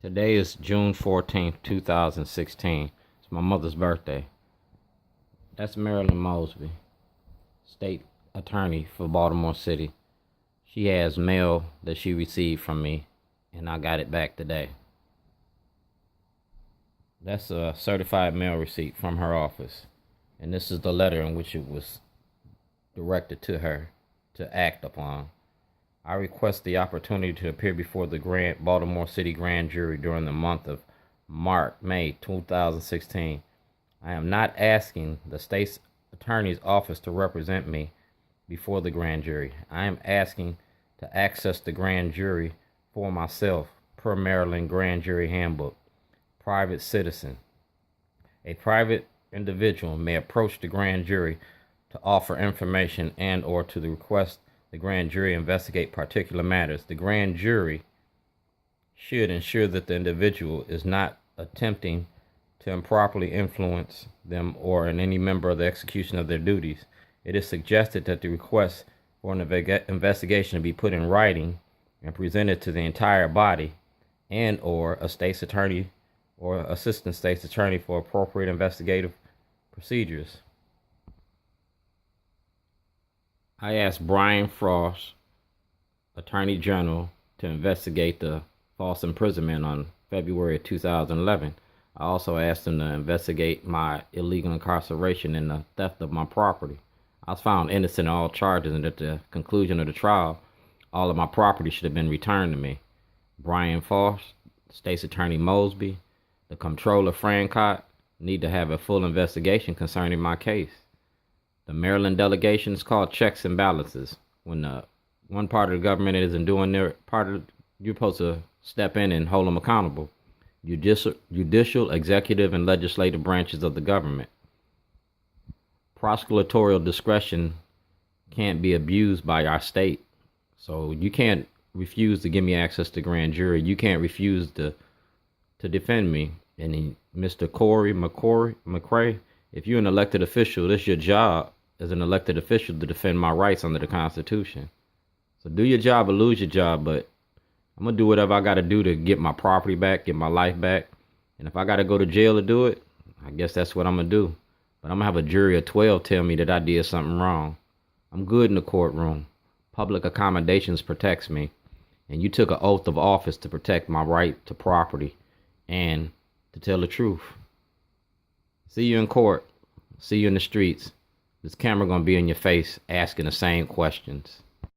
Today is June 14th, 2016. It's my mother's birthday. That's Maryilyn Mosby, state attorney for Baltimore City. She has mail that she received from me, and I got it back today. That's a certified mail receipt from her office, and this is the letter in which it was directed to her to act upon. I request the opportunity to appear before the Baltimore City Grand Jury during the month of May 2016. I am not asking the state's attorney's office to represent me before the grand jury. I am asking to access the grand jury for myself per Maryland Grand Jury Handbook. Private citizen. A private individual may approach the grand jury to offer information and or to request the grand jury investigate particular matters. The grand jury should ensure that the individual is not attempting to improperly influence them or in any member of the execution of their duties. It is suggested that the request for an investigation be put in writing and presented to the entire body and or a state's attorney or assistant state's attorney for appropriate investigative procedures. I asked Brian Frosh, Attorney General, to investigate the false imprisonment on February of 2011. I also asked him to investigate my illegal incarceration and the theft of my property. I was found innocent of all charges, and at the conclusion of the trial, all of my property should have been returned to me. Brian Frosh, State's Attorney Mosby, the Comptroller Francott need to have a full investigation concerning my case. The Maryland delegation is called checks and balances. When one part of the government isn't doing their part, you're supposed to step in and hold them accountable. Judicial, executive, and legislative branches of the government. Prosecutorial discretion can't be abused by our state. So you can't refuse to give me access to grand jury. You can't refuse to defend me. And Mr. Corey McCray, if you're an elected official, it's your job as an elected official to defend my rights under the Constitution. So do your job or lose your job, but I'm going to do whatever I got to do to get my property back, get my life back. And if I got to go to jail to do it, I guess that's what I'm going to do. But I'm going to have a jury of 12 tell me that I did something wrong. I'm good in the courtroom. Public accommodations protects me. And you took an oath of office to protect my right to property and to tell the truth. See you in court. See you in the streets. This camera gonna be in your face asking the same questions.